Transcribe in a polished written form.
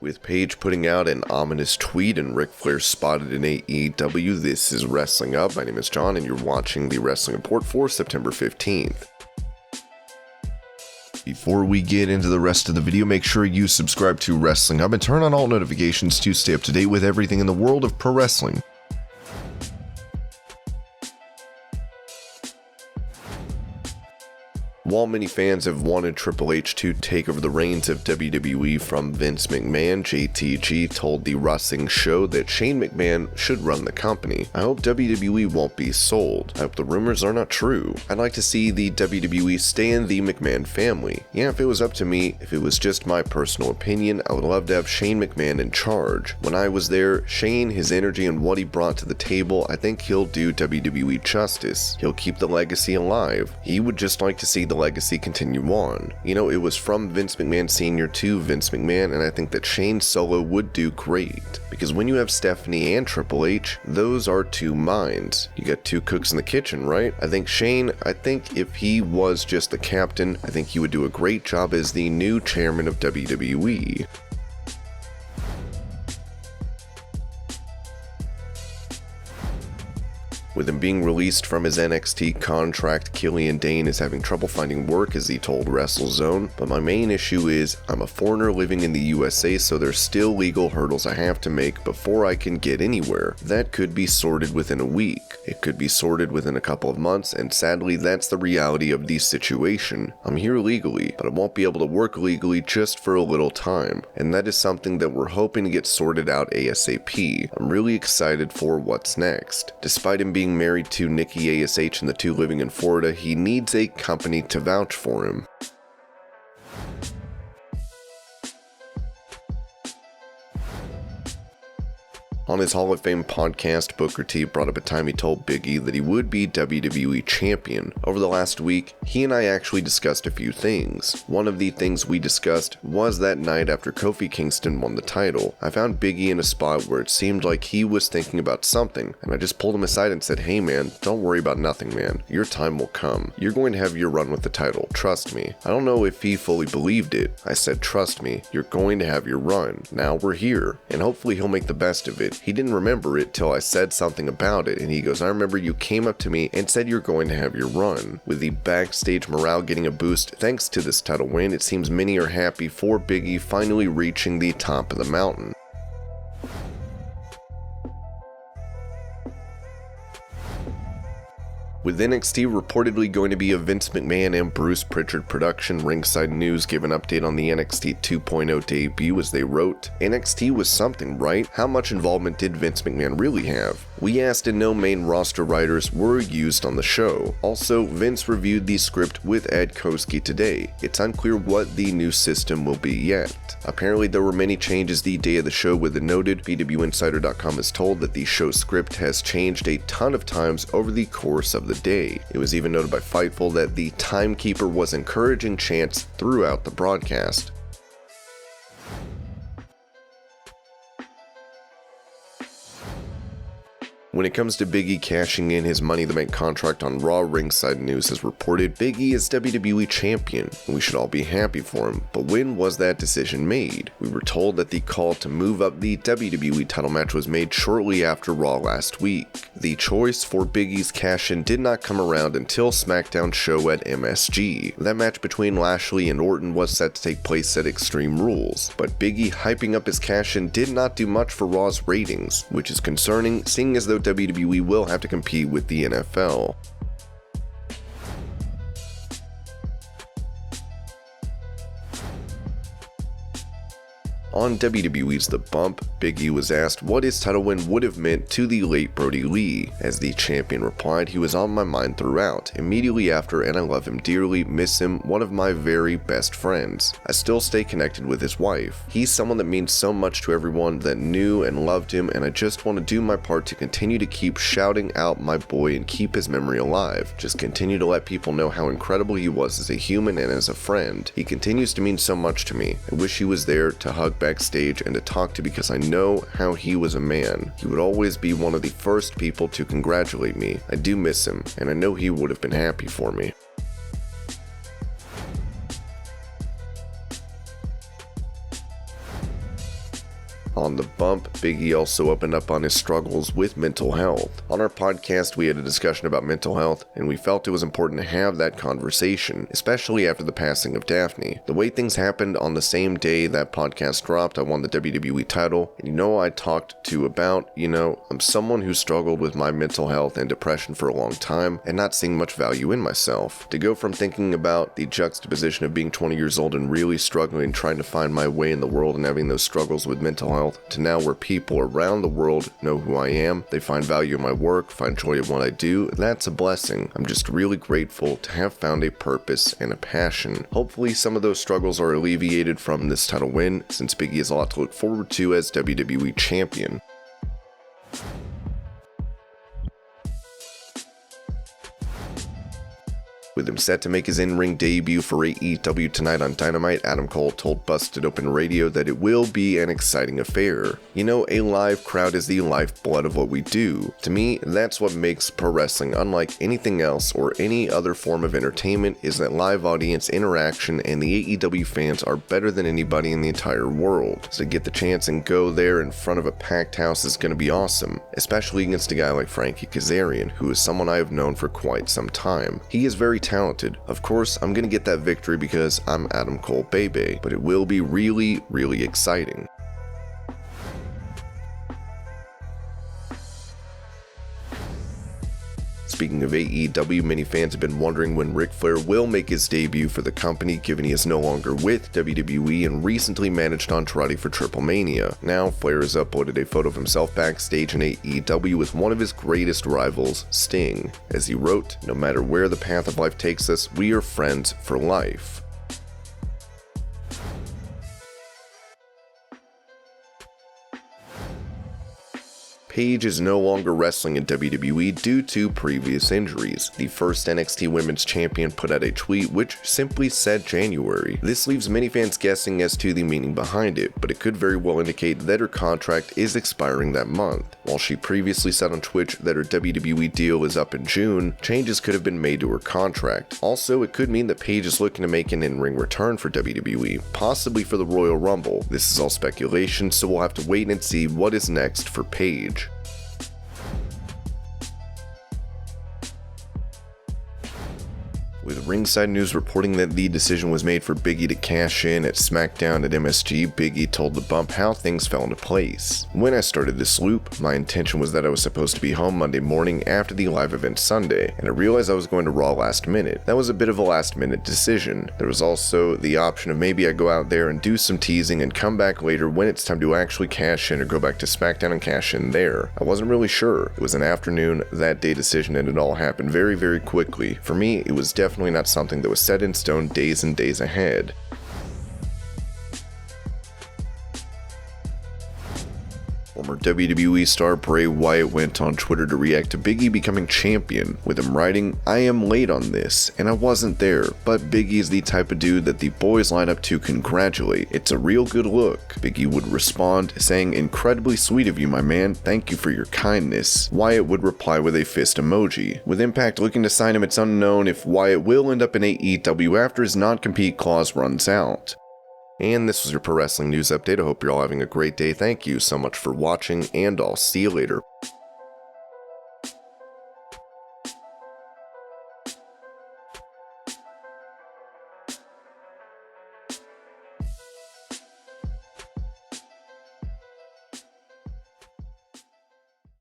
With Paige putting out an ominous tweet and Ric Flair spotted in AEW, this is Wrestling Up. My name is John and you're watching the Wrestling Report for September 15th. Before we get into the rest of the video, make sure you subscribe to Wrestling Up and turn on all notifications to stay up to date with everything in the world of pro wrestling. While many fans have wanted Triple H to take over the reins of WWE from Vince McMahon, JTG told the Wrestling Show that Shane McMahon should run the company. I hope WWE won't be sold. I hope the rumors are not true. I'd like to see the WWE stay in the McMahon family. Yeah, if it was up to me, if it was just my personal opinion, I would love to have Shane McMahon in charge. When I was there, Shane, his energy and what he brought to the table, I think he'll do WWE justice. He'll keep the legacy alive. He would just like to see the legacy continue on. You know, it was from Vince McMahon Sr. to Vince McMahon, and I think that Shane solo would do great. Because when you have Stephanie and Triple H, those are two minds. You got two cooks in the kitchen, right? I think Shane, if he was just the captain, I think he would do a great job as the new chairman of WWE. With him being released from his NXT contract, Killian Dain is having trouble finding work, as he told WrestleZone. But my main issue is, I'm a foreigner living in the USA, so there's still legal hurdles I have to make before I can get anywhere. That could be sorted within a week. It could be sorted within a couple of months, and sadly that's the reality of the situation. I'm here legally, but I won't be able to work legally just for a little time. And that is something that we're hoping to get sorted out ASAP. I'm really excited for what's next. Despite him being married to Nikki ASH and the two living in Florida, he needs a company to vouch for him. On his Hall of Fame podcast, Booker T brought up a time he told Big E that he would be WWE champion. Over the last week, he and I actually discussed a few things. One of the things we discussed was that night after Kofi Kingston won the title. I found Big E in a spot where it seemed like he was thinking about something, and I just pulled him aside and said, "Hey man, don't worry about nothing, man. Your time will come. You're going to have your run with the title. Trust me." I don't know if he fully believed it. I said, "Trust me, you're going to have your run. Now we're here, and hopefully he'll make the best of it." He didn't remember it till I said something about it, and he goes, "I remember you came up to me and said you're going to have your run." With the backstage morale getting a boost thanks to this title win, it seems many are happy for Big E finally reaching the top of the mountain. With NXT reportedly going to be a Vince McMahon and Bruce Pritchard production, Ringside News gave an update on the NXT 2.0 debut as they wrote, "NXT was something, right? How much involvement did Vince McMahon really have? We asked and no main roster writers were used on the show. Also, Vince reviewed the script with Ed Koski today. It's unclear what the new system will be yet. Apparently there were many changes the day of the show, with the noted PWInsider.com is told that the show script has changed a ton of times over the course of the day. It was even noted by Fightful that the timekeeper was encouraging chants throughout the broadcast." When it comes to Big E cashing in his Money in the Bank contract on Raw, Ringside News has reported Big E is WWE champion, and we should all be happy for him. But when was that decision made? We were told that the call to move up the WWE title match was made shortly after Raw last week. The choice for Big E's cash-in did not come around until SmackDown show at MSG. That match between Lashley and Orton was set to take place at Extreme Rules, but Big E hyping up his cash-in did not do much for Raw's ratings, which is concerning, seeing as though WWE will have to compete with the NFL. On WWE's The Bump, Big E was asked what his title win would have meant to the late Brodie Lee. As the champion replied, "He was on my mind throughout, immediately after, and I love him dearly, miss him, one of my very best friends. I still stay connected with his wife. He's someone that means so much to everyone that knew and loved him, and I just want to do my part to continue to keep shouting out my boy and keep his memory alive. Just continue to let people know how incredible he was as a human and as a friend. He continues to mean so much to me. I wish he was there to hug backstage and to talk to, because I know how he was a man. He would always be one of the first people to congratulate me. I do miss him, and I know he would have been happy for me." On the bump, Big E also opened up on his struggles with mental health. On our podcast, we had a discussion about mental health, and we felt it was important to have that conversation, especially after the passing of Daphne. The way things happened on the same day that podcast dropped, I won the WWE title, and I talked to about, I'm someone who struggled with my mental health and depression for a long time, and not seeing much value in myself. To go from thinking about the juxtaposition of being 20 years old and really struggling and trying to find my way in the world and having those struggles with mental health, to now where people around the world know who I am, they find value in my work, find joy in what I do, that's a blessing. I'm just really grateful to have found a purpose and a passion. Hopefully some of those struggles are alleviated from this title win, since Big E has a lot to look forward to as WWE Champion. With him set to make his in-ring debut for AEW tonight on Dynamite, Adam Cole told Busted Open Radio that it will be an exciting affair. A live crowd is the lifeblood of what we do. To me, that's what makes pro wrestling unlike anything else or any other form of entertainment, is that live audience interaction, and the AEW fans are better than anybody in the entire world. So to get the chance and go there in front of a packed house is going to be awesome, especially against a guy like Frankie Kazarian, who is someone I have known for quite some time. He is very talented. Of course, I'm gonna get that victory because I'm Adam Cole baby, but it will be really, really exciting. Speaking of AEW, many fans have been wondering when Ric Flair will make his debut for the company, given he is no longer with WWE and recently managed Andrade for Triple Mania. Now, Flair has uploaded a photo of himself backstage in AEW with one of his greatest rivals, Sting. As he wrote, "No matter where the path of life takes us, we are friends for life." Paige is no longer wrestling in WWE due to previous injuries. The first NXT Women's Champion put out a tweet which simply said January. This leaves many fans guessing as to the meaning behind it, but it could very well indicate that her contract is expiring that month. While she previously said on Twitch that her WWE deal is up in June, changes could have been made to her contract. Also, it could mean that Paige is looking to make an in-ring return for WWE, possibly for the Royal Rumble. This is all speculation, so we'll have to wait and see what is next for Paige. With Ringside News reporting that the decision was made for Big E to cash in at SmackDown at MSG, Big E told The Bump how things fell into place. "When I started this loop, my intention was that I was supposed to be home Monday morning after the live event Sunday, and I realized I was going to Raw last minute. That was a bit of a last minute decision. There was also the option of maybe I go out there and do some teasing and come back later when it's time to actually cash in, or go back to SmackDown and cash in there. I wasn't really sure. It was an afternoon, that day decision, and it all happened very, very quickly. For me, it was definitely not something that was set in stone days and days ahead." Former WWE star Bray Wyatt went on Twitter to react to Big E becoming champion, with him writing, "I am late on this, and I wasn't there, but Big E is the type of dude that the boys line up to congratulate. It's a real good look." Big E would respond, saying, "Incredibly sweet of you, my man. Thank you for your kindness." Wyatt would reply with a fist emoji. With Impact looking to sign him, it's unknown if Wyatt will end up in AEW after his non-compete clause runs out. And this was your Pro Wrestling News Update. I hope you're all having a great day. Thank you so much for watching, and I'll see you later.